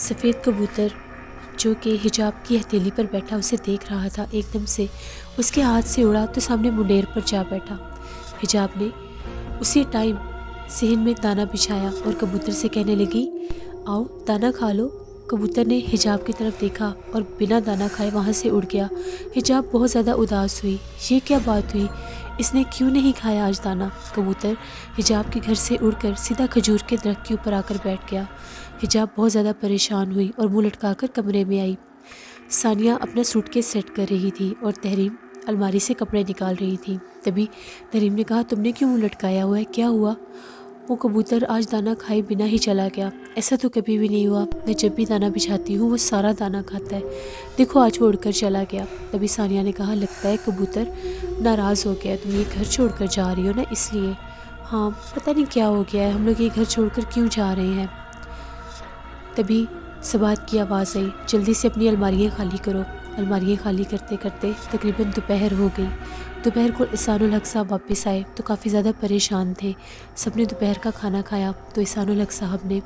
سفید کبوتر جو کہ حجاب کی ہتھیلی پر بیٹھا اسے دیکھ رہا تھا، ایک دم سے اس کے ہاتھ سے اڑا تو سامنے منڈیر پر جا بیٹھا۔ حجاب نے اسی ٹائم صحن میں دانہ بچھایا اور کبوتر سے کہنے لگی، آؤ دانہ کھا لو۔ کبوتر نے حجاب کی طرف دیکھا اور بنا دانہ کھائے وہاں سے اڑ گیا۔ حجاب بہت زیادہ اداس ہوئی، یہ کیا بات ہوئی، اس نے کیوں نہیں کھایا آج دانہ؟ کبوتر حجاب کے گھر سے اڑ کر سیدھا کھجور کے درخت کے اوپر آ کر بیٹھ گیا۔ حجاب بہت زیادہ پریشان ہوئی اور منہ لٹکا کر کمرے میں آئی۔ ثانیہ اپنا سوٹ کیس سیٹ کر رہی تھی اور تحریم الماری سے کپڑے نکال رہی تھی۔ تبھی تحریم نے کہا، تم نے کیوں منہ لٹکایا ہوا ہے، کیا ہوا؟ وہ کبوتر آج دانہ کھائے بنا ہی چلا گیا، ایسا تو کبھی بھی نہیں ہوا، میں جب بھی دانہ بچھاتی ہوں وہ سارا دانہ کھاتا ہے، دیکھو آج وہ اڑ کر چلا گیا۔ تبھی ثانیہ نے کہا، لگتا ہے کبوتر ناراض ہو گیا، تم یہ گھر چھوڑ کر جا رہی ہو نا اس لیے۔ ہاں پتہ نہیں کیا ہو گیا ہے، ہم لوگ یہ گھر چھوڑ کر کیوں جا رہے ہیں۔ تبھی صباحت کی آواز آئی، جلدی سے اپنی الماریاں خالی کرو۔ الماریاں خالی کرتے کرتے تقریباً دوپہر ہو گئی۔ دوپہر کو احسان الحق صاحب واپس آئے تو کافی زیادہ پریشان تھے۔ سب نے دوپہر کا کھانا کھایا تو احسان الحق صاحب نے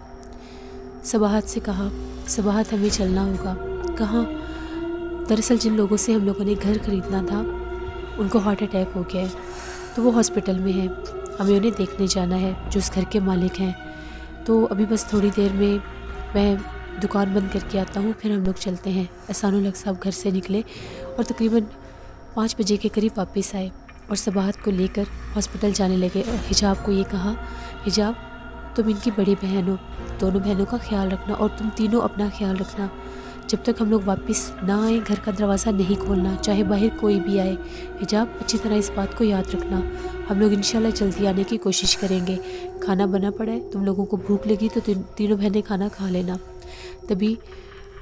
صباحت سے کہا، صباحت ہمیں چلنا ہوگا۔ کہاں؟ دراصل جن لوگوں سے ہم لوگوں نے گھر خریدنا تھا ان کو ہارٹ اٹیک ہو گیا ہے تو وہ ہاسپٹل میں ہیں، ہمیں انہیں دیکھنے جانا ہے جو اس گھر کے مالک ہیں۔ تو ابھی بس تھوڑی دیر میں میں دکان بند کر کے آتا ہوں، پھر ہم لوگ چلتے ہیں۔ احسان الحق صاحب گھر سے نکلے اور تقریباً 5 بجے کے قریب واپس آئے اور صباحت کو لے کر ہاسپٹل جانے لگے اور حجاب کو یہ کہا، حجاب تم ان کی بڑی بہن ہو، دونوں بہنوں کا خیال رکھنا اور تم تینوں اپنا خیال رکھنا۔ جب تک ہم لوگ واپس نہ آئیں گھر کا دروازہ نہیں کھولنا، چاہے باہر کوئی بھی آئے۔ حجاب اچھی طرح اس بات کو یاد رکھنا، ہم لوگ انشاءاللہ جلدی آنے کی کوشش کریں گے، کھانا بنا پڑا ہے، تم لوگوں کو بھوک لگی تو تینوں بہنیں کھانا کھا لینا۔ تبھی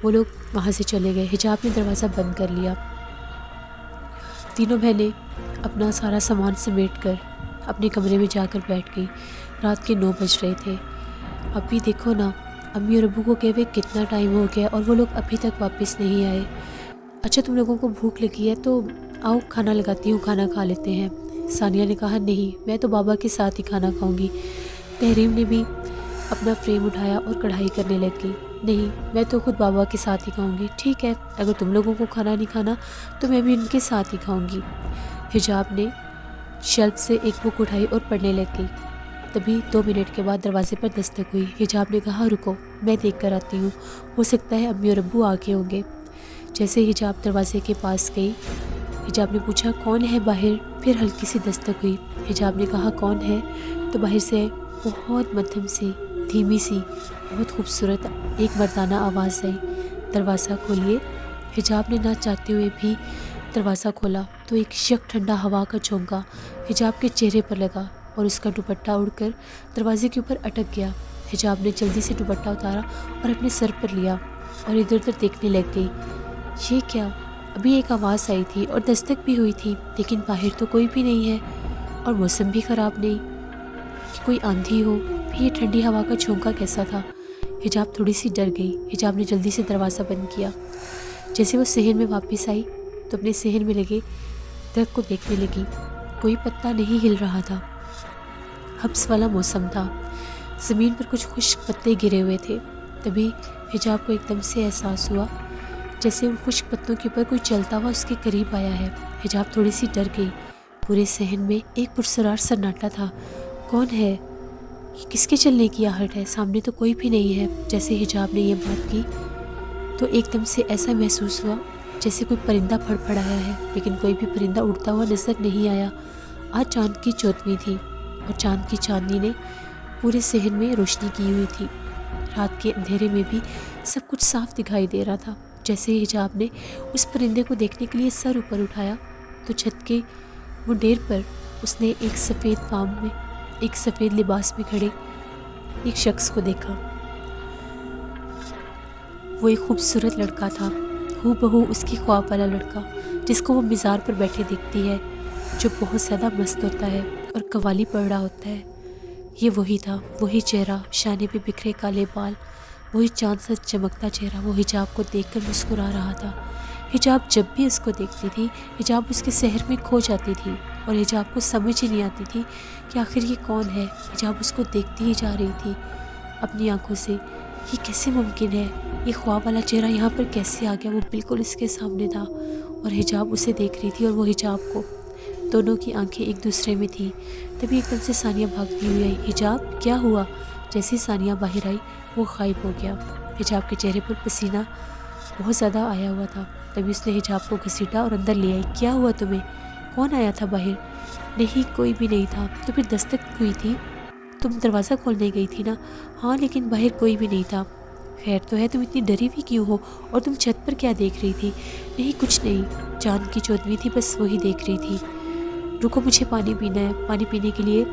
وہ لوگ وہاں سے چلے گئے، حجاب نے دروازہ بند کر لیا۔ تینوں بہنیں اپنا سارا سامان سمیٹ کر اپنے کمرے میں جا کر بیٹھ گئی۔ رات کے 9 بج رہے تھے۔ اب بھی دیکھو نا، امی اور ابو کو کہے ہوئے کتنا ٹائم ہو گیا اور وہ لوگ ابھی تک واپس نہیں آئے۔ اچھا تم لوگوں کو بھوک لگی ہے تو آؤ کھانا لگاتی ہوں، کھانا کھا لیتے ہیں۔ ثانیہ نے کہا، نہیں میں تو بابا کے ساتھ ہی کھانا کھاؤں گی۔ تحریم نے بھی اپنا فریم اٹھایا اور کڑھائی کرنے لگ گئی، نہیں میں تو خود بابا کے ساتھ ہی کھاؤں گی۔ ٹھیک ہے، اگر تم لوگوں کو کھانا نہیں کھانا تو میں بھی ان کے ساتھ ہی کھاؤں گی۔ حجاب نے شیلف سے ایک بک اٹھائی اور پڑھنے لگ گئی۔ تبھی 2 منٹ کے بعد دروازے پر دستک ہوئی۔ حجاب نے کہا، رکو میں دیکھ کر آتی ہوں، ہو سکتا ہے امی اور ابو آگے ہوں گے۔ جیسے حجاب دروازے کے پاس گئی، حجاب نے پوچھا، کون ہے باہر؟ پھر ہلکی سی دستک ہوئی۔ حجاب نے کہا، کون ہے؟ تو باہر سے بہت مدھم سی، دھیمی سی، بہت خوبصورت ایک مردانہ آواز آئی، دروازہ کھولیے۔ حجاب نے نہ چاہتے ہوئے بھی دروازہ کھولا تو ایک یک ٹھنڈا ہوا کا جھونکا حجاب کے چہرے پر لگا اور اس کا دوپٹہ اڑ کر دروازے کے اوپر اٹک گیا۔ حجاب نے جلدی سے دوپٹہ اتارا اور اپنے سر پر لیا اور ادھر ادھر دیکھنے لگ گئی، یہ کیا؟ ابھی ایک آواز آئی تھی اور دستک بھی ہوئی تھی، لیکن باہر تو کوئی بھی نہیں ہے اور موسم بھی خراب نہیں کہ کوئی آندھی ہو، بھی یہ ٹھنڈی ہوا کا جھونکا کیسا تھا؟ حجاب تھوڑی سی ڈر گئی۔ حجاب نے جلدی سے دروازہ بند کیا۔ جیسے وہ صحن میں واپس آئی تو اپنے صحن میں لگے درخت کو دیکھنے لگی، کوئی پتا نہیں ہل رہا تھا، حبس والا موسم تھا، زمین پر کچھ خشک پتے گرے ہوئے تھے۔ تبھی حجاب کو ایک دم سے احساس ہوا جیسے ان خشک پتوں کے اوپر کوئی چلتا ہوا اس کے قریب آیا ہے۔ حجاب تھوڑی سی ڈر گئی۔ پورے صحن میں ایک پرسرار سناٹا تھا، کون ہے؟ یہ کس کے چلنے کی آہٹ ہے؟ سامنے تو کوئی بھی نہیں ہے۔ جیسے حجاب نے یہ بات کی تو ایک دم سے ایسا محسوس ہوا جیسے کوئی پرندہ پھڑ پھڑایا ہے، لیکن کوئی بھی پرندہ اڑتا ہوا نظر نہیں آیا۔ آج چاند کی چودھویں تھی اور چاند کی چاندنی نے پورے صحن میں روشنی کی ہوئی تھی۔ رات کے اندھیرے میں بھی سب کچھ صاف دکھائی دے رہا تھا۔ جیسے حجاب نے اس پرندے کو دیکھنے کے لیے سر اوپر اٹھایا تو چھت کے منڈیر پر اس نے ایک سفید فام میں، ایک سفید لباس میں کھڑے ایک شخص کو دیکھا۔ وہ ایک خوبصورت لڑکا تھا، ہو بہو اس کی خواب والا لڑکا جس کو وہ مزار پر بیٹھے دیکھتی ہے، جو بہت زیادہ مست ہوتا ہے اور قوالی پڑھ رہا ہوتا ہے۔ یہ وہی تھا، وہی چہرہ، شانے پہ بکھرے کالے بال، وہی چاند سا چمکتا چہرہ۔ وہ حجاب کو دیکھ کر مسکرا رہا تھا۔ حجاب جب بھی اس کو دیکھتی تھی، حجاب اس کے سحر میں کھو جاتی تھی اور حجاب کو سمجھ ہی نہیں آتی تھی کہ آخر یہ کون ہے۔ حجاب اس کو دیکھتی ہی جا رہی تھی اپنی آنکھوں سے، یہ کیسے ممکن ہے؟ یہ خواب والا چہرہ یہاں پر کیسے آ گیا؟ وہ بالکل اس کے سامنے تھا اور حجاب اسے دیکھ رہی تھی اور وہ حجاب کو۔ دونوں کی آنکھیں ایک دوسرے میں تھیں۔ تبھی ایک دم سے ثانیہ بھاگتی ہوئی آئی۔ حجاب کیا ہوا؟ جیسے ہی ثانیہ باہر آئی وہ غائب ہو گیا۔ حجاب کے چہرے پر پسینہ بہت زیادہ آیا ہوا تھا۔ تبھی اس نے حجاب کو گھسیٹا اور اندر لے آئی۔ کیا ہوا تمہیں؟ کون آیا تھا باہر؟ نہیں کوئی بھی نہیں تھا۔ تو پھر دستک ہوئی تھی؟ تم دروازہ کھولنے گئی تھی نا؟ ہاں لیکن باہر کوئی بھی نہیں تھا۔ خیر تو ہے، تم اتنی ڈری ہوئی کیوں ہو؟ اور تم چھت پر کیا دیکھ رہی تھی؟ نہیں کچھ نہیں، چاند کی چودھویں تھی، بس وہی دیکھ رہی تھی۔ رکو مجھے پانی پینا ہے۔ پانی پینے کے لیے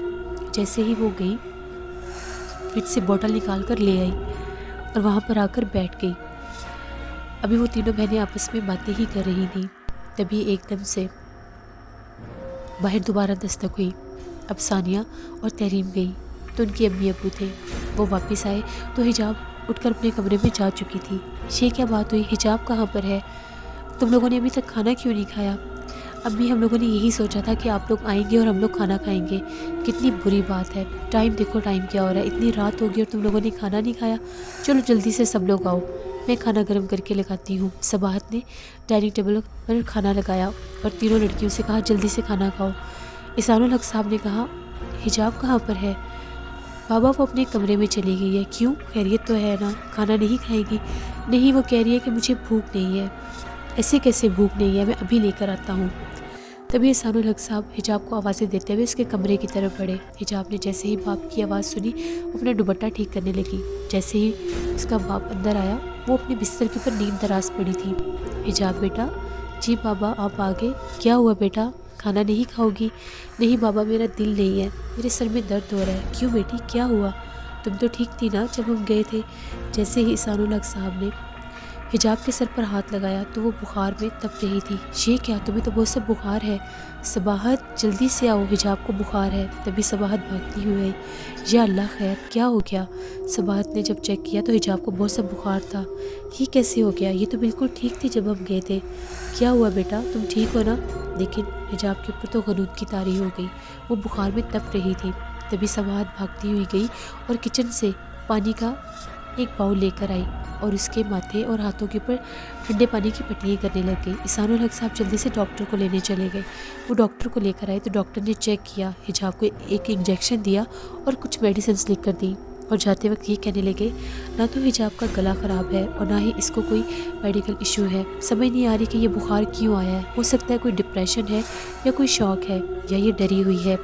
جیسے ہی وہ گئی فریج سے بوتل نکال کر لے آئی اور وہاں پر آ کر بیٹھ گئی۔ ابھی وہ تینوں بہنیں آپس میں باتیں ہی کر رہی تھیں۔ تبھی ایک دم سے باہر دوبارہ دستک ہوئی۔ اب ثانیہ اور تحریم گئی تو ان کے امی ابو تھے۔ وہ واپس آئے تو حجاب اٹھ کر اپنے کمرے میں جا چکی تھی۔ یہ کیا بات ہوئی؟ حجاب کہاں پر ہے؟ تم لوگوں نے ابھی تک کھانا کیوں نہیں کھایا؟ امی ہم لوگوں نے یہی سوچا تھا کہ آپ لوگ آئیں گے اور ہم لوگ کھانا کھائیں گے۔ کتنی بری بات ہے، ٹائم دیکھو ٹائم کیا ہو رہا ہے، اتنی رات ہوگی اور تم لوگوں نے کھانا نہیں کھایا۔ چلو جلدی سے سب لوگ آؤ، میں کھانا گرم کر کے لگاتی ہوں۔ صباحت نے ڈائننگ ٹیبل پر کھانا لگایا اور تینوں لڑکیوں سے کہا جلدی سے کھانا کھاؤ۔ احسان الحق صاحب نے کہا حجاب کہاں پر ہے؟ بابا وہ اپنے کمرے میں چلی گئی ہے۔ کیوں؟ خیریت تو ہے نا؟ کھانا نہیں کھائے گی؟ نہیں وہ کہہ رہی ہے کہ مجھے بھوک نہیں ہے۔ ایسے کیسے بھوک نہیں ہے؟ میں ابھی لے کر آتا ہوں۔ تبھی احسان الحق صاحب حجاب کو آوازیں دیتے ہوئے اس کے کمرے کی طرف بڑھے۔ حجاب نے جیسے ہی باپ کی آواز سنی اپنا دوپٹہ ٹھیک کرنے لگی۔ جیسے ہی اس کا باپ اندر آیا وہ اپنے بستر کے اوپر نیند دراز پڑی تھی۔ حجاب بیٹا؟ جی بابا آپ آ گئے؟ کیا ہوا بیٹا؟ کھانا نہیں کھاؤ گی؟ نہیں بابا میرا دل نہیں ہے، میرے سر میں درد ہو رہا ہے۔ کیوں بیٹی کیا ہوا؟ تم تو ٹھیک تھی نا جب ہم گئے تھے؟ جیسے ہی احسان الحق صاحب نے حجاب کے سر پر ہاتھ لگایا تو وہ بخار میں تپ رہی تھی۔ یہ کیا؟ تمہیں تو بہت سا بخار ہے۔ صباحت جلدی سے آؤ، حجاب کو بخار ہے۔ تبھی صباحت بھاگتی ہوئی آئی۔ یا اللہ خیر کیا ہو گیا؟ صباحت نے جب چیک کیا تو حجاب کو بہت سا بخار تھا۔ یہ کیسے ہو گیا؟ یہ تو بالکل ٹھیک تھی جب ہم گئے تھے۔ کیا ہوا بیٹا تم ٹھیک ہو نا؟ لیکن حجاب کے اوپر تو غنود کی طاری ہو گئی، وہ بخار میں تپ رہی تھی۔ تبھی صباحت بھاگتی ہوئی گئی اور کچن سے پانی کا ایک باؤل لے کر آئی اور اس کے ماتھے اور ہاتھوں کے اوپر ٹھنڈے پانی کی پٹیاں کرنے لگ گئی۔ احسان الحق صاحب جلدی سے ڈاکٹر کو لینے چلے گئے۔ وہ ڈاکٹر کو لے کر آئے تو ڈاکٹر نے چیک کیا، حجاب کو ایک انجیکشن دیا اور کچھ میڈیسنس لکھ کر دی اور جاتے وقت یہ کہنے لگے نہ تو حجاب کا گلا خراب ہے اور نہ ہی اس کو کوئی میڈیکل ایشو ہے۔ سمجھ نہیں آ رہی کہ یہ بخار کیوں آیا ہے، ہو سکتا ہے کوئی ڈپریشن ہے یا کوئی شوق ہے یا یہ ڈری ہوئی ہے۔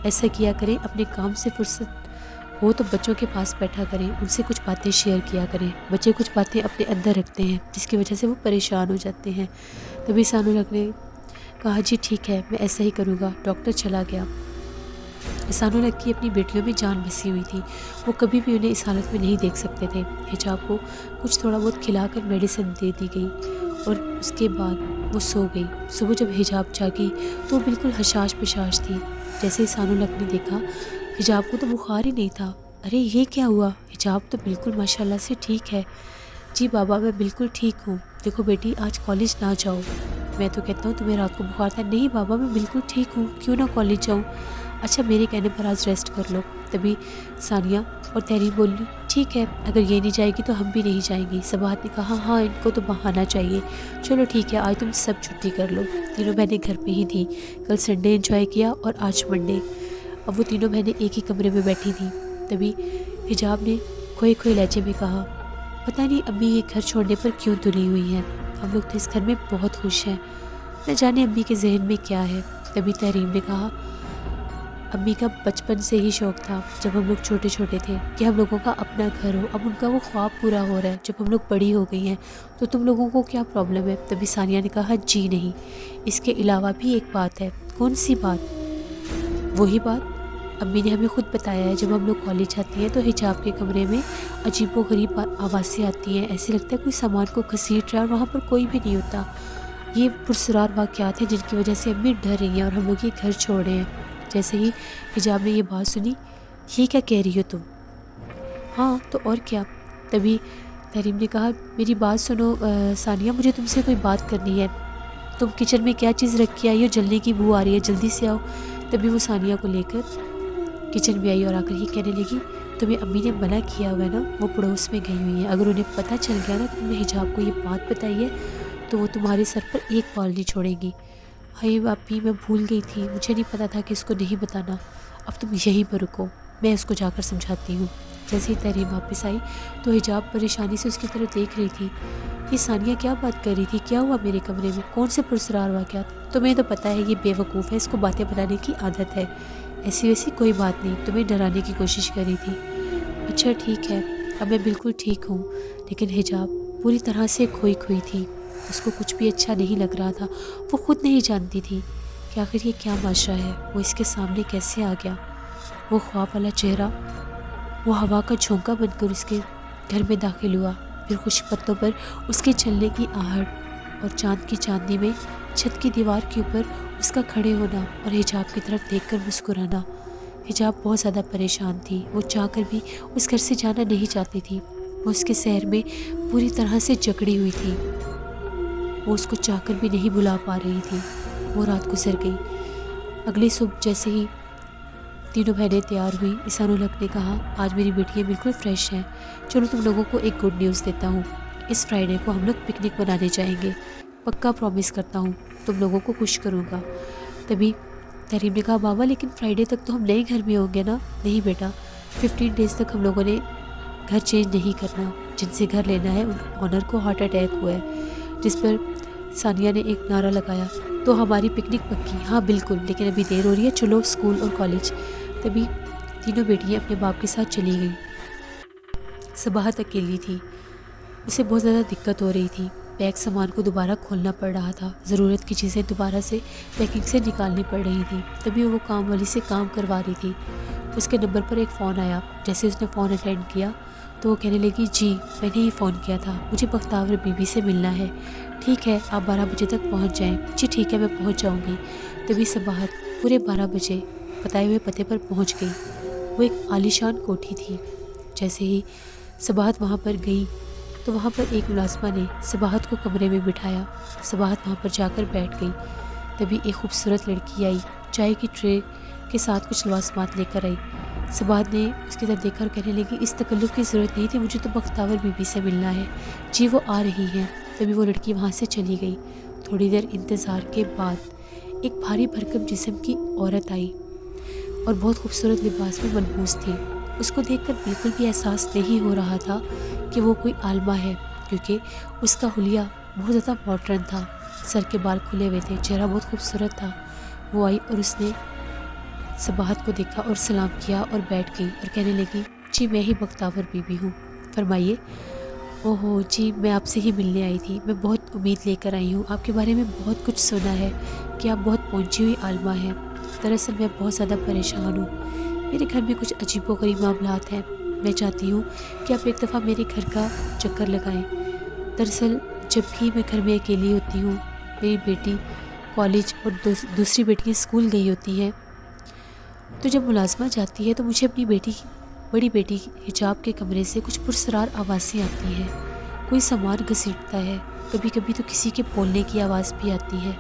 ایسا کیا کریں اپنے کام سے فرصت ہو تو بچوں کے پاس بیٹھا کریں، ان سے کچھ باتیں شیئر کیا کریں۔ بچے کچھ باتیں اپنے اندر رکھتے ہیں جس کی وجہ سے وہ پریشان ہو جاتے ہیں۔ تبھی احسان الحق نے کہا جی ٹھیک ہے میں ایسا ہی کروں گا۔ ڈاکٹر چلا گیا۔ احسان الحق کی اپنی بیٹیوں میں جان بسی ہوئی تھی، وہ کبھی بھی انہیں اس حالت میں نہیں دیکھ سکتے تھے۔ حجاب کو کچھ تھوڑا بہت کھلا کر میڈیسن دے دی گئی اور اس کے بعد وہ سو گئی۔ صبح جب حجاب جاگی تو وہ بالکل حشاش پشاش تھی۔ جیسے احسان الحق نے دیکھا حجاب کو تو بخار ہی نہیں تھا۔ ارے یہ کیا ہوا؟ حجاب تو بالکل ماشاءاللہ سے ٹھیک ہے۔ جی بابا میں بالکل ٹھیک ہوں۔ دیکھو بیٹی آج کالج نہ جاؤ، میں تو کہتا ہوں تمہیں رات کو بخار تھا۔ نہیں بابا میں بالکل ٹھیک ہوں، کیوں نہ کالج جاؤں؟ اچھا میرے کہنے پر آج ریسٹ کر لو۔ تبھی ثانیہ اور تحریم بولی ٹھیک ہے اگر یہ نہیں جائے گی تو ہم بھی نہیں جائیں گی۔ صباحت نے کہا ہاں ان کو تو بہانا چاہیے، چلو ٹھیک ہے آج تم سب چھٹی کر لو۔ تینوں بہنیں گھر پہ ہی تھیں، کل سنڈے انجوائے کیا اور آج منڈے۔ اب وہ تینوں بہنیں ایک ہی کمرے میں بیٹھی تھیں۔ تبھی حجاب نے کھوئے کھوئے لہجے میں کہا پتہ نہیں امی یہ گھر چھوڑنے پر کیوں تلی ہوئی ہیں، ہم لوگ تو اس گھر میں بہت خوش ہیں، نہ جانے امی کے ذہن میں کیا ہے۔ تبھی تحریم نے کہا امی کا بچپن سے ہی شوق تھا جب ہم لوگ چھوٹے چھوٹے تھے کہ ہم لوگوں کا اپنا گھر ہو، اب ان کا وہ خواب پورا ہو رہا ہے جب ہم لوگ بڑی ہو گئی ہیں تو تم لوگوں کو کیا پرابلم ہے؟ تبھی ثانیہ نے کہا جی نہیں، اس کے علاوہ بھی ایک بات ہے۔ کون سی بات؟ وہی بات امی نے ہمیں خود بتایا ہے، جب ہم لوگ کالج جاتی ہیں تو حجاب کے کمرے میں عجیب و غریب آوازیں آتی ہیں، ایسے لگتا ہے کوئی سامان کو گھسیٹ رہا ہے اور وہاں پر کوئی بھی نہیں ہوتا۔ یہ پرسرار واقعات ہیں جن کی وجہ سے امی ڈر رہی ہیں اور ہم لوگ یہ گھر چھوڑ رہے ہیں۔ جیسے ہی حجاب نے یہ بات سنی یہ کیا کہہ رہی ہو تم؟ ہاں تو اور کیا۔ تبھی تحریم نے کہا میری بات سنو ثانیہ، مجھے تم سے کوئی بات کرنی ہے، تم کچن میں کیا چیز رکھ کے آئی ہو، جلنے کی بو آ رہی ہے، جلدی سے آؤ۔ تبھی وہ ثانیہ کو لے کر کچن میں آئی اور آ کر یہ کہنے لگی تمہیں امی نے منع کیا ہوا ہے نا، وہ پڑوس میں گئی ہوئی ہیں، اگر انہیں پتہ چل گیا نا کہ تم نے حجاب کو یہ بات بتائی ہے تو وہ تمہارے سر پر ایک بال نہیں چھوڑیں گی۔ ہائی اپی میں بھول گئی تھی، مجھے نہیں پتا تھا کہ اس کو نہیں بتانا، اب تم یہیں پر رکو، میں اس کو جا کر سمجھاتی ہوں۔ جیسے ہی تحریم واپس آئی تو حجاب پریشانی سے اس کی طرف دیکھ رہی تھی۔ یہ ثانیہ کیا بات کر رہی تھی، کیا ہوا میرے کمرے میں، کون سے پرسرار واقعات؟ تمہیں تو پتہ ہے یہ بے وقوف ہے، اس کو باتیں بتانے کی عادت ہے، ایسی ویسی کوئی بات نہیں، تمہیں ڈرانے کی کوشش کر رہی تھی۔ اچھا ٹھیک ہے، اب میں بالکل ٹھیک ہوں، لیکن حجاب پوری طرح سے کھوئی کھوئی تھی، اس کو کچھ بھی اچھا نہیں لگ رہا تھا، وہ خود نہیں جانتی تھی کہ آخر یہ کیا معاشرہ ہے، وہ اس کے سامنے کیسے آ گیا۔ وہ خواب والا چہرہ، وہ ہوا کا جھونکا بن کر اس کے گھر میں داخل ہوا، پھر خشک پتوں پر اس کے چلنے کی آہٹ اور چاند کی چاندنی میں چھت کی دیوار کے اوپر اس کا کھڑے ہونا اور حجاب کی طرف دیکھ کر مسکرانا۔ حجاب بہت زیادہ پریشان تھی، وہ چاہ کر بھی اس گھر سے جانا نہیں چاہتی تھی، وہ اس کے شہر میں پوری طرح سے جکڑی ہوئی تھی، وہ اس کو چاہ کر بھی نہیں بلا پا رہی تھی۔ وہ رات گزر گئی۔ اگلی صبح جیسے ہی تینوں بہنیں تیار ہوئی، احسان الحق نے کہا آج میری بیٹیاں بالکل فریش ہیں، چلو تم لوگوں کو ایک گڈ نیوز دیتا ہوں، اس فرائیڈے کو ہم لوگ پکنک منانے جائیں گے، پکا پرومس کرتا ہوں تم لوگوں کو خوش کروں گا۔ تبھی تحریم نے کہا بابا لیکن فرائیڈے تک تو ہم نئے گھر میں ہوں گے نا؟ نہیں بیٹا، 15 ڈیز تک ہم لوگوں نے گھر چینج نہیں کرنا، جن سے گھر لینا ہے ان آنر کو ہارٹ اٹیک ہوا ہے۔ جس پر ثانیہ نے ایک نعرہ لگایا تو ہماری پکنک پکی، ہاں بالکل، لیکن ابھی دیر ہو رہی ہے، چلو اسکول اور کالج۔ تبھی تینوں بیٹیاں اپنے باپ کے ساتھ چلی گئیں۔ صباحت اکیلی تھی، اسے بہت زیادہ دقت ہو رہی تھی، بیگ سامان کو دوبارہ کھولنا پڑ رہا تھا، ضرورت کی چیزیں دوبارہ سے پیکنگ سے نکالنی پڑ رہی تھی۔ تبھی وہ کام والی سے کام کروا رہی تھی، اس کے نمبر پر ایک فون آیا، جیسے اس نے فون اٹینڈ کیا تو وہ کہنے لگی جی میں نے ہی فون کیا تھا، مجھے بختاور بی بی سے ملنا ہے، ٹھیک ہے آپ 12 بجے تک پہنچ جائیں۔ جی ٹھیک ہے میں پہنچ جاؤں گی۔ تبھی صباحت پورے 12 بجے بتائے ہوئے پتے پر پہنچ گئی۔ وہ ایک عالیشان کوٹھی تھی۔ جیسے ہی صباحت وہاں پر گئی تو وہاں پر ایک ملازمہ نے صباحت کو کمرے میں بٹھایا، صباحت وہاں پر جا کر بیٹھ گئی۔ تبھی ایک خوبصورت لڑکی آئی، چائے کی ٹرے کے ساتھ کچھ لوازمات لے کر آئی۔ صباحت نے اس کی طرف دیکھ کر کہنے لگی اس تکلف کی ضرورت نہیں تھی، مجھے تو بختاور بی بی سے ملنا ہے۔ جی وہ آ رہی ہیں۔ تبھی وہ لڑکی وہاں سے چلی گئی۔ تھوڑی دیر انتظار کے بعد ایک بھاری بھرکم جسم کی عورت آئی اور بہت خوبصورت لباس میں ملبوس تھی۔ اس کو دیکھ کر بالکل بھی احساس نہیں ہو رہا تھا کہ وہ کوئی عالمہ ہے، کیونکہ اس کا حلیہ بہت زیادہ ماڈرن تھا، سر کے بال کھلے ہوئے تھے، چہرہ بہت خوبصورت تھا۔ وہ آئی اور اس نے صباحت کو دیکھا اور سلام کیا اور بیٹھ گئی اور کہنے لگی جی میں ہی بختاور بی بی ہوں، فرمائیے۔ اوہو جی میں آپ سے ہی ملنے آئی تھی، میں بہت امید لے کر آئی ہوں، آپ کے بارے میں بہت کچھ سنا ہے کہ آپ بہت پہنچی ہوئی عالمہ ہیں۔ دراصل میں بہت زیادہ پریشان ہوں، میرے گھر میں کچھ عجیب و غریب معاملات ہیں، میں چاہتی ہوں کہ آپ ایک دفعہ میرے گھر کا چکر لگائیں۔ دراصل جب بھی میں گھر میں اکیلی ہوتی ہوں، میری بیٹی کالج اور دوسری بیٹیاں اسکول گئی ہوتی ہیں، تو جب ملازمہ جاتی ہے تو مجھے اپنی بڑی بیٹی حجاب کے کمرے سے کچھ پرسرار آوازیں آتی ہیں، کوئی سامان گھسیٹتا ہے، کبھی کبھی تو کسی کے بولنے کی آواز بھی آتی ہے،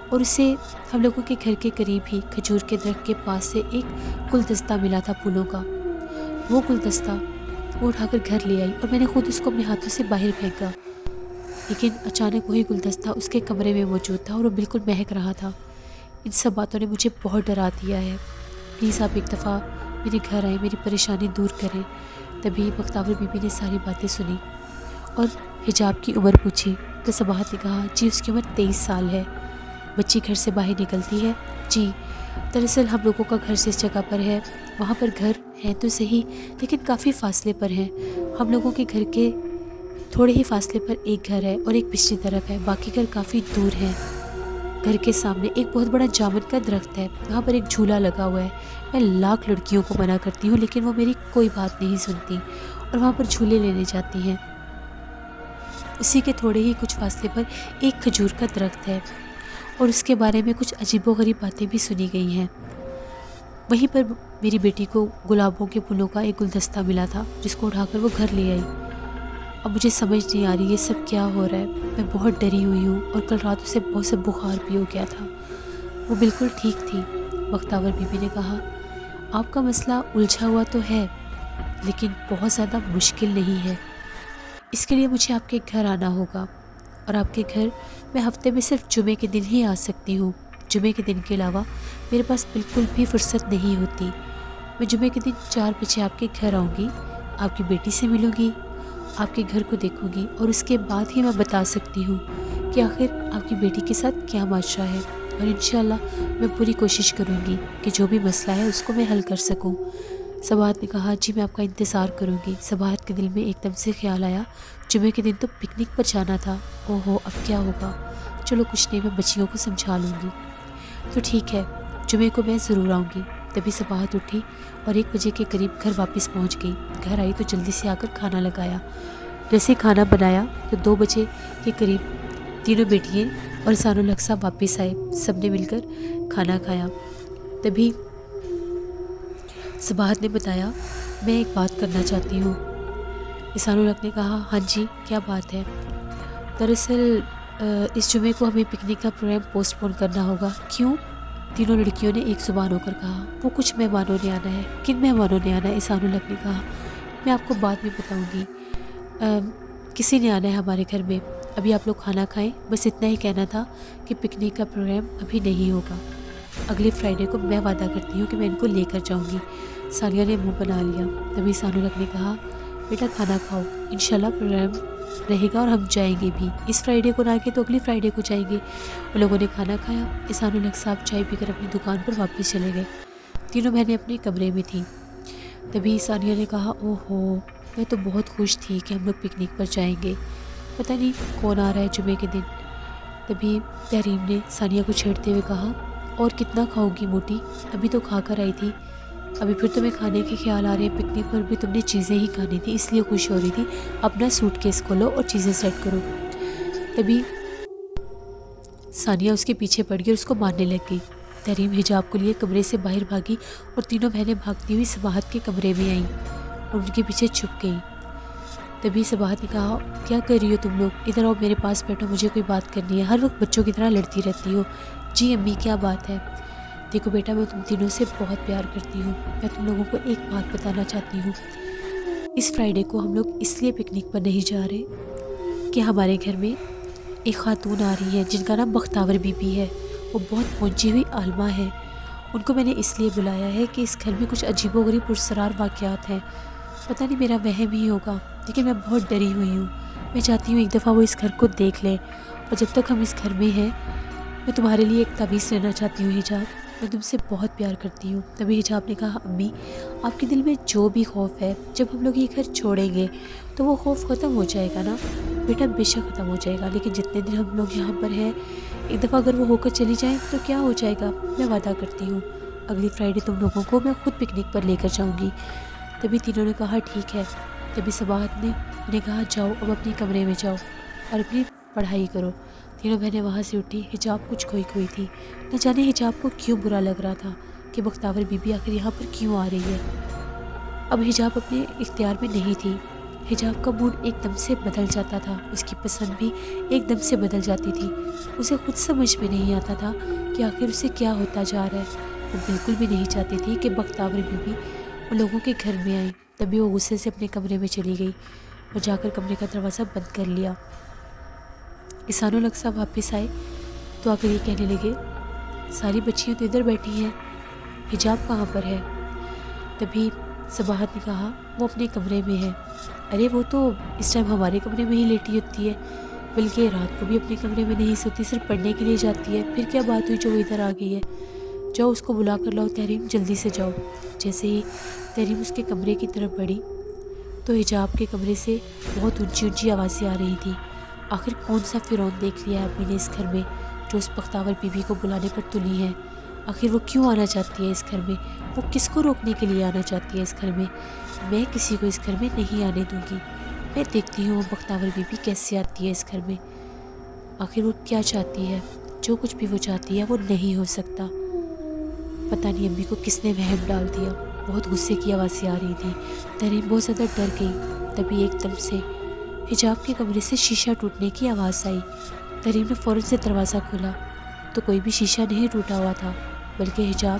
اور اسے ہم لوگوں کے گھر کے قریب ہی کھجور کے درخت کے پاس سے ایک گلدستہ ملا تھا پھولوں کا۔ وہ گلدستہ وہ اٹھا کر گھر لے آئی اور میں نے خود اس کو اپنے ہاتھوں سے باہر پھینکا، لیکن اچانک وہی گلدستہ اس کے کمرے میں موجود تھا اور وہ بالکل مہک رہا تھا۔ ان سب باتوں نے مجھے بہت ڈرا دیا ہے، پلیز آپ ایک دفعہ میرے گھر آئیں، میری پریشانی دور کریں۔ تبھی بختاور بی بی نے ساری باتیں سنی اور حجاب کی عمر پوچھی تو صباحت نے کہا جی اس کی عمر 23 سال ہے۔ بچی گھر سے باہر نکلتی ہے؟ جی دراصل ہم لوگوں کا گھر جس جگہ پر ہے وہاں پر گھر ہیں تو صحیح، لیکن کافی فاصلے پر ہیں، ہم لوگوں کے گھر کے تھوڑے ہی فاصلے پر ایک گھر ہے اور ایک پچھلی طرف ہے، باقی گھر کافی دور ہیں۔ گھر کے سامنے ایک بہت بڑا جامن کا درخت ہے، وہاں پر ایک جھولا لگا ہوا ہے، میں لاکھ لڑکیوں کو منع کرتی ہوں لیکن وہ میری کوئی بات نہیں سنتی اور وہاں پر جھولے لینے جاتی ہیں۔ اسی کے تھوڑے ہی کچھ فاصلے پر ایک کھجور کا درخت ہے اور اس کے بارے میں کچھ عجیب و غریب باتیں بھی سنی گئی ہیں۔ وہیں پر میری بیٹی کو گلابوں کے پھولوں کا ایک گلدستہ ملا تھا جس کو اٹھا کر وہ گھر لے آئی۔ اب مجھے سمجھ نہیں آ رہی یہ سب کیا ہو رہا ہے، میں بہت ڈری ہوئی ہوں اور کل رات اسے بہت سے بخار بھی ہو گیا تھا، وہ بالکل ٹھیک تھی۔ بختاور بی بی نے کہا آپ کا مسئلہ الجھا ہوا تو ہے لیکن بہت زیادہ مشکل نہیں ہے۔ اس کے لیے مجھے آپ کے گھر آنا ہوگا، اور آپ کے گھر میں ہفتے میں صرف جمعے کے دن ہی آ سکتی ہوں۔ جمعے کے دن کے علاوہ میرے پاس بالکل بھی فرصت نہیں ہوتی۔ میں جمعے کے دن 4 بجے آپ کے گھر آؤں گی، آپ کی بیٹی سے ملوں گی، آپ کے گھر کو دیکھوں گی، اور اس کے بعد ہی میں بتا سکتی ہوں کہ آخر آپ کی بیٹی کے ساتھ کیا معاشرہ ہے، اور انشاءاللہ میں پوری کوشش کروں گی کہ جو بھی مسئلہ ہے اس کو میں حل کر سکوں۔ سباہت نے کہا جی میں آپ کا انتظار کروں گی۔ سباہت کے دل میں ایک دم سے خیال آیا جمعے کے دن تو پکنک پر جانا تھا، اوہو اب کیا ہوگا، چلو کچھ نہیں، میں بچیوں کو سمجھا لوں گی۔ تو ٹھیک ہے، جمعے کو میں ضرور آؤں گی۔ تبھی سباہت اٹھی اور 1 بجے کے قریب گھر واپس پہنچ گئی۔ گھر آئی تو جلدی سے آ کر کھانا لگایا۔ جیسے کھانا بنایا تو 2 بجے کے قریب تینوں بیٹیاں اور احسان الحق صاحب واپس آئے، سب نے مل کر کھانا کھایا۔ تبھی سباہت نے بتایا میں ایک بات کرنا چاہتی ہوں۔ احسان الحق نے کہا ہاں جی کیا بات ہے؟ دراصل اس جمعے کو ہمیں پکنک کا پروگرام پوسٹ پون کرنا ہوگا۔ کیوں؟ تینوں لڑکیوں نے ایک زبان ہو کر کہا۔ وہ کچھ مہمانوں نے آنا ہے۔ کن مہمانوں نے آنا ہے؟ احسان الحق نے کہا میں آپ کو بعد میں بتاؤں گی، کسی نے آنا ہے ہمارے گھر میں، ابھی آپ لوگ کھانا کھائیں، بس اتنا ہی کہنا تھا کہ پکنک کا پروگرام ابھی نہیں ہوگا، اگلے فرائیڈے کو میں وعدہ کرتی ہوں کہ میں ان کو لے کر جاؤں گی۔ ثانیہ نے منہ بنا لیا۔ تبھی احسان الحق نے کہا بیٹا کھانا کھاؤ، انشاءاللہ پروگرام رہے گا اور ہم جائیں گے بھی، اس فرائیڈے کو نہ کہ تو اگلی فرائیڈے کو جائیں گے۔ ان لوگوں نے کھانا کھایا۔ احسان الحق صاحب چائے پی کر اپنی دکان پر واپس چلے گئے۔ تینوں بہنیں اپنے کمرے میں تھیں۔ تبھی ثانیہ نے کہا اوہو میں تو بہت خوش تھی کہ ہم لوگ پکنک پر جائیں گے، پتہ نہیں کون آ رہا ہے جمعے کے دن۔ تبھی تحریم نے ثانیہ کو چھیڑتے ہوئے کہا اور کتنا کھاؤ گی موٹی، ابھی تو کھا کر آئی تھی، ابھی پھر تمہیں کھانے کے خیال آ رہے ہیں، پکنک پر بھی تم نے چیزیں ہی کھانی تھی اس لیے خوش ہو رہی تھی، اپنا سوٹ کیس کھولو اور چیزیں سیٹ کرو۔ تبھی ثانیہ اس کے پیچھے پڑ گئی اور اس کو مارنے لگ گئی۔ تحریم حجاب کو لیے کمرے سے باہر بھاگی اور تینوں بہنیں بھاگتی ہوئی سباہت کے کمرے میں آئیں اور ان کے پیچھے چھپ گئیں۔ تبھی سباہت نے کہا کیا کر رہی ہو تم لوگ، ادھر آؤ میرے پاس بیٹھو، مجھے کوئی بات کرنی ہے، ہر وقت بچوں کی طرح لڑتی رہتی ہو۔ جی امی کیا بات ہے؟ دیکھو بیٹا میں تم تینوں سے بہت پیار کرتی ہوں، میں تم لوگوں کو ایک بات بتانا چاہتی ہوں، اس فرائیڈے کو ہم لوگ اس لیے پکنک پر نہیں جا رہے کہ ہمارے گھر میں ایک خاتون آ رہی ہے جن کا نام بختاور بی بی ہے، وہ بہت پہنچی ہوئی عالمہ ہے، ان کو میں نے اس لیے بلایا ہے کہ اس گھر میں کچھ عجیب و غریب پرسرار واقعات ہیں، پتہ نہیں میرا وہم ہی ہوگا لیکن میں بہت ڈری ہوئی ہوں، میں چاہتی ہوں ایک دفعہ وہ اس گھر کو دیکھ لیں، اور جب تک ہم اس گھر میں ہیں میں تمہارے لیے ایک تعویذ لینا چاہتی ہوں حجاب، میں تم سے بہت پیار کرتی ہوں۔ تبھی حجاب نے کہا امی آپ کے دل میں جو بھی خوف ہے جب ہم لوگ یہ گھر چھوڑیں گے تو وہ خوف ختم ہو جائے گا نا بیٹا، بے شک ختم ہو جائے گا، لیکن جتنے دن ہم لوگ یہاں پر ہیں ایک دفعہ اگر وہ ہو کر چلی جائیں تو کیا ہو جائے گا، میں وعدہ کرتی ہوں اگلی فرائیڈے تم لوگوں کو میں خود پکنک پر لے کر جاؤں گی۔ تبھی تینوں نے کہا ٹھیک ہے۔ تبھی سباہت نے انہیں کہا جاؤ اب اپنے کمرے میں جاؤ اور اپنی پڑھائی کرو۔ تینوں بہنیں وہاں سے اٹھی، حجاب کچھ کھوئی کھوئی تھی، نہ جانے حجاب کو کیوں برا لگ رہا تھا کہ بختاور بی بی آخر یہاں پر کیوں آ رہی ہے۔ اب حجاب اپنے اختیار میں نہیں تھی، حجاب کا موڈ ایک دم سے بدل جاتا تھا، اس کی پسند بھی ایک دم سے بدل جاتی تھی، اسے خود سمجھ میں نہیں آتا تھا کہ آخر اسے کیا ہوتا جا رہا ہے۔ وہ بالکل بھی نہیں چاہتی تھی کہ بختاور بی بی ان لوگوں کے گھر میں آئیں۔ تبھی وہ غصے سے اپنے کمرے میں چلی گئی اور جا کر کمرے کا دروازہ بند کر لیا۔ احسان الحق صاحب واپس آئے تو آ کر یہ کہنے لگے ساری بچیاں تو ادھر بیٹھی ہیں، حجاب کہاں پر ہے؟ تبھی سباہت نے کہا وہ اپنے کمرے میں ہے۔ ارے وہ تو اس ٹائم ہمارے کمرے میں ہی لیٹی ہوتی ہے، بلکہ رات کو بھی اپنے کمرے میں نہیں سوتی، صرف پڑھنے کے لیے جاتی ہے، پھر کیا بات ہوئی جو وہ ادھر آ گئی ہے؟ جاؤ اس کو بلا کر لاؤ تحریم، جلدی سے جاؤ۔ جیسے ہی تحریم اس کے کمرے کی طرف بڑھی تو حجاب کے کمرے سے بہت اونچی اونچی آوازیں آ رہی تھیں۔ آخر کون سا فرعون دیکھ لیا ہے امی نے اس گھر میں جو اس بختاور بی بی کو بلانے پر تلی ہے؟ آخر وہ کیوں آنا چاہتی ہے اس گھر میں؟ وہ کس کو روکنے کے لیے آنا چاہتی ہے اس گھر میں؟ میں کسی کو اس گھر میں نہیں آنے دوں گی، میں دیکھتی ہوں وہ بختاور بی بی کیسے آتی ہے اس گھر میں، آخر وہ کیا چاہتی ہے؟ جو کچھ بھی وہ چاہتی ہے وہ نہیں ہو سکتا۔ پتہ نہیں امی کو کس نے وہم ڈال دیا، بہت غصے کی آوازیں آ رہی تھیں۔ تحریم بہت زیادہ ڈر گئی۔ تبھی ایک دم سے حجاب کے کمرے سے شیشہ ٹوٹنے کی آواز آئی۔ تحریم نے فوراً سے دروازہ کھولا تو کوئی بھی شیشہ نہیں ٹوٹا ہوا تھا، بلکہ حجاب